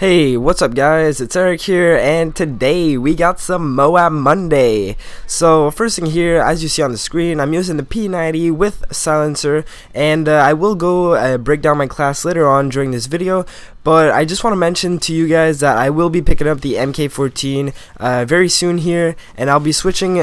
Hey, what's up guys? It's Eric here, and today we got some Moab Monday. So first thing here, as you see on the screen, I'm using the P90 with silencer, and I will go break down my class later on during this video. But I just want to mention to you guys that I will be picking up the MK14 very soon here, and I'll be switching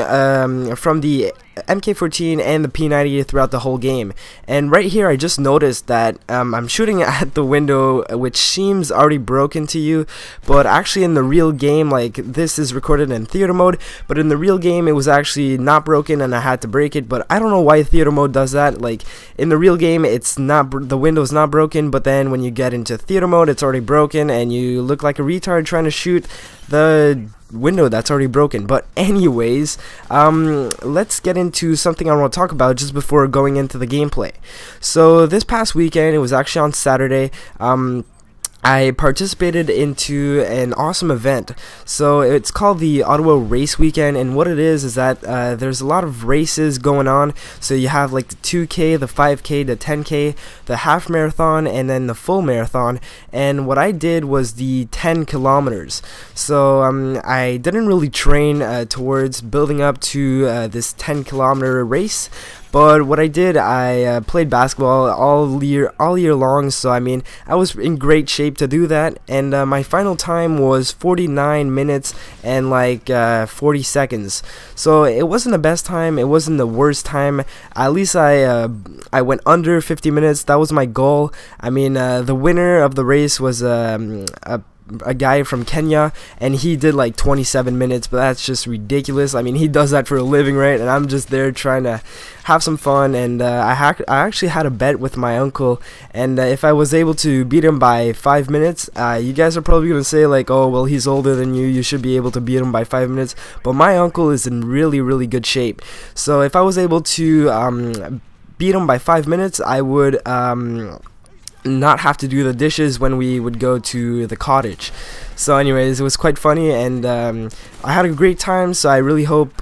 from the MK14 and the P90 throughout the whole game. And right here I just noticed that I'm shooting at the window, which seems already broken to you, but actually in the real game, like, this is recorded in theater mode, but in the real game it was actually not broken and I had to break it. But I don't know why theater mode does that. Like, in the real game it's not, the window's not broken, but then when you get into theater mode it's already broken and you look like a retard trying to shoot the window that's already broken. But anyways, let's get into something I want to talk about just before going into the gameplay. So this past weekend, it was actually on Saturday, I participated into an awesome event. So it's called the Ottawa Race Weekend, and what it is that there's a lot of races going on. So you have like the 2K, the 5K, the 10K, the half marathon, and then the full marathon. And what I did was the 10 kilometers. So I didn't really train towards building up to this 10-kilometer race. But what I did, I played basketball all year long, so I mean, I was in great shape to do that. And my final time was 49 minutes and like 40 seconds. So it wasn't the best time, it wasn't the worst time. At least I went under 50 minutes. That was my goal. I mean, the winner of the race was a guy from Kenya, and he did like 27 minutes, but that's just ridiculous. I mean, he does that for a living, right? And I'm just there trying to have some fun. And I actually had a bet with my uncle, and if I was able to beat him by 5 minutes, you guys are probably gonna say like, oh well, he's older than you, you should be able to beat him by 5 minutes. But my uncle is in really good shape, so if I was able to beat him by 5 minutes, I would not have to do the dishes when we would go to the cottage. So anyways, it was quite funny, and I had a great time, so I really hope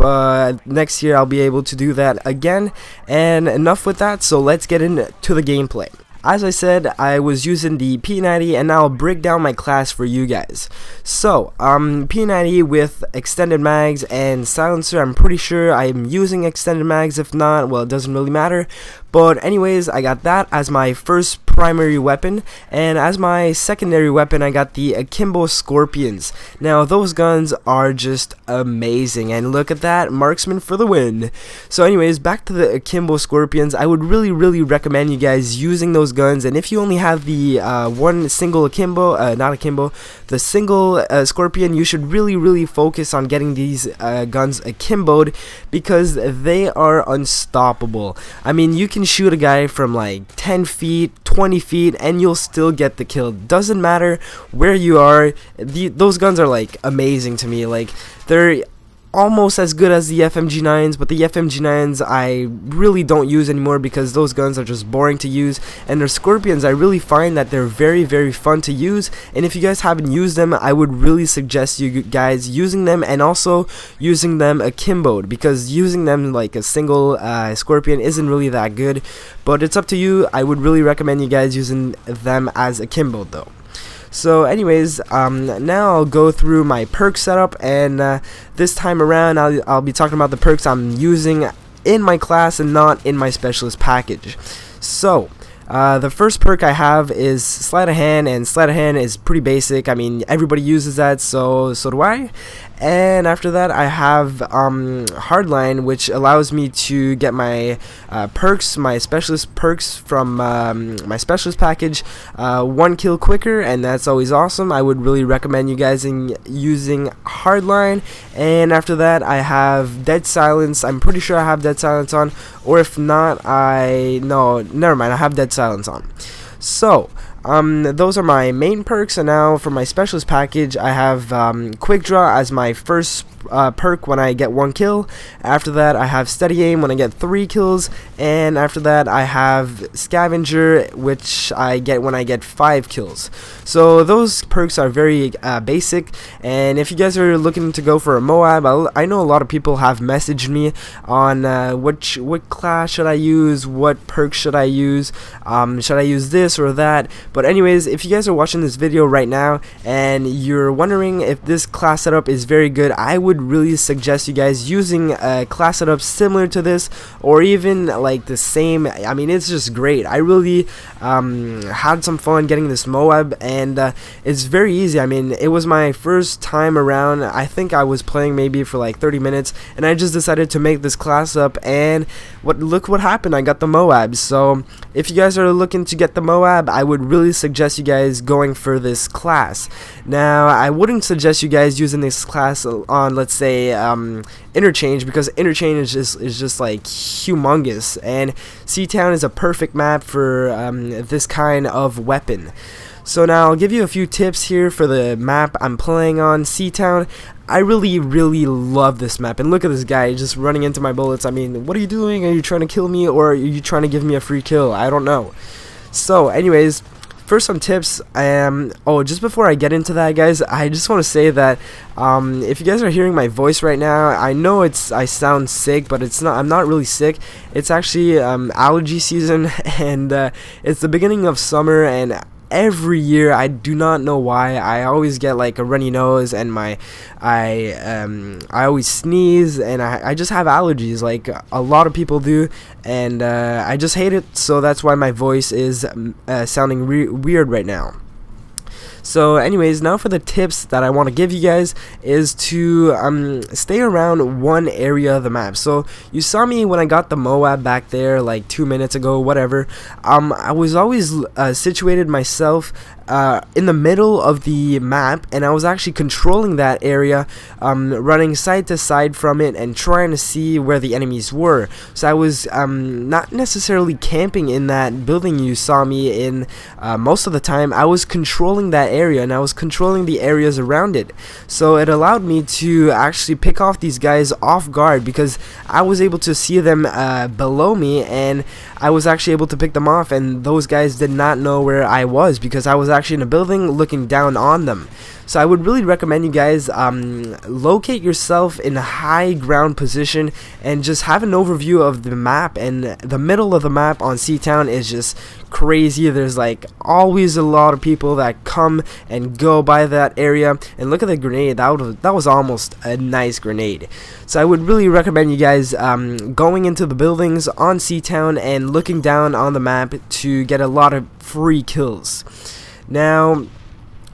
next year I'll be able to do that again. And enough with that, so let's get into the gameplay. As I said, I was using the P90, and now I'll break down my class for you guys. So, P90 with extended mags and silencer. I'm pretty sure I'm using extended mags. If not, well, it doesn't really matter. But anyways, I got that as my first primary weapon, and as my secondary weapon I got the Akimbo Scorpions. Now those guns are just amazing, and look at that, marksman for the win. So anyways, back to the Akimbo Scorpions. I would really recommend you guys using those guns, and if you only have the one single Akimbo, not Akimbo, the single Scorpion, you should really focus on getting these guns akimboed, because they are unstoppable. I mean, you can shoot a guy from like 10 feet, 20 feet, and you'll still get the kill. Doesn't matter where you are. Those guns are like amazing to me. Like, they're almost as good as the FMG9s, but the FMG9s I really don't use anymore because those guns are just boring to use. And their Scorpions, I really find that they're very fun to use, and if you guys haven't used them, I would really suggest you guys using them, and also using them akimboed, because using them like a single Scorpion isn't really that good. But it's up to you. I would really recommend you guys using them as akimboed though. So anyways, now I'll go through my perk setup, and this time around I'll be talking about the perks I'm using in my class and not in my specialist package. So the first perk I have is sleight of hand, and sleight of hand is pretty basic. I mean, everybody uses that, so do I. And after that I have hardline, which allows me to get my perks, my specialist perks from my specialist package 1 kill quicker, and that's always awesome. I would really recommend you guys using hardline. And after that I have dead silence. I'm pretty sure I have dead silence on, or if not, no, never mind, I have dead silence on. So those are my main perks, and now for my specialist package I have quick draw as my first perk when I get 1 kill. After that I have steady aim when I get 3 kills, and after that I have scavenger, which I get when I get 5 kills. So those perks are very basic, and if you guys are looking to go for a Moab, I know a lot of people have messaged me on what class should I use, what perk should I use this or that. But anyways, if you guys are watching this video right now and you're wondering if this class setup is very good, I would really suggest you guys using a class setup similar to this, or even like the same. I mean, it's just great. I really had some fun getting this Moab, and it's very easy. I mean, it was my first time around. I think I was playing maybe for like 30 minutes, and I just decided to make this class up, and look what happened. I got the Moab. So if you guys are looking to get the Moab, I would really suggest you guys going for this class. Now, I wouldn't suggest you guys using this class on, let's say, Interchange, because Interchange is just like humongous, and Seatown is a perfect map for this kind of weapon. So now I'll give you a few tips here for the map I'm playing on, Seatown. I really love this map, and look at this guy just running into my bullets. I mean, what are you doing? Are you trying to kill me, or are you trying to give me a free kill? I don't know. So anyways, first some tips. Oh, just before I get into that, guys, I just want to say that if you guys are hearing my voice right now, I know I sound sick, but it's not. I'm not really sick. It's actually allergy season, and it's the beginning of summer, and every year, I do not know why, I always get like a runny nose, and I always sneeze, and I just have allergies like a lot of people do, and I just hate it. So that's why my voice is sounding weird right now. So anyways, now for the tips that I want to give you guys is to stay around one area of the map. So you saw me when I got the Moab back there like 2 minutes ago, whatever. I was always situated myself in the middle of the map, and I was actually controlling that area, running side to side from it and trying to see where the enemies were. So I was not necessarily camping in that building you saw me in most of the time. I was controlling that area, and I was controlling the areas around it. So it allowed me to actually pick off these guys off guard, because I was able to see them below me, and I was actually able to pick them off, and those guys did not know where I was, because I was actually in a building looking down on them. So I would really recommend you guys locate yourself in a high ground position and just have an overview of the map. And the middle of the map on Seatown is just crazy. There's like always a lot of people that come and go by that area. And look at the grenade. That was almost a nice grenade. So I would really recommend you guys going into the buildings on Seatown and looking down on the map to get a lot of free kills. Now,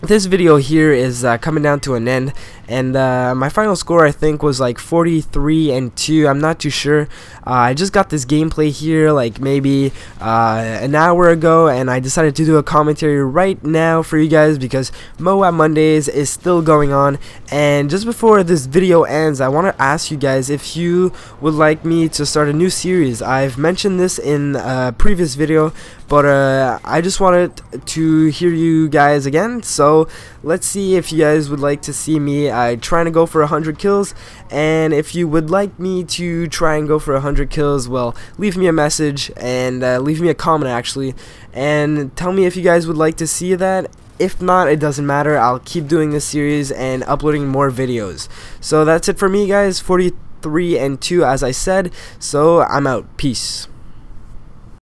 this video here is coming down to an end, and my final score I think was like 43-2. I'm not too sure. I just got this gameplay here like maybe an hour ago, and I decided to do a commentary right now for you guys because Moab Mondays is still going on. And just before this video ends, I want to ask you guys if you would like me to start a new series. I've mentioned this in a previous video, but I just wanted to hear you guys again. So let's see if you guys would like to see me trying to go for 100 kills, and if you would like me to try and go for 100 kills, well, leave me a message and leave me a comment actually, and tell me if you guys would like to see that. If not, it doesn't matter. I'll keep doing this series and uploading more videos. So that's it for me, guys. 43-2 as I said. So I'm out. Peace.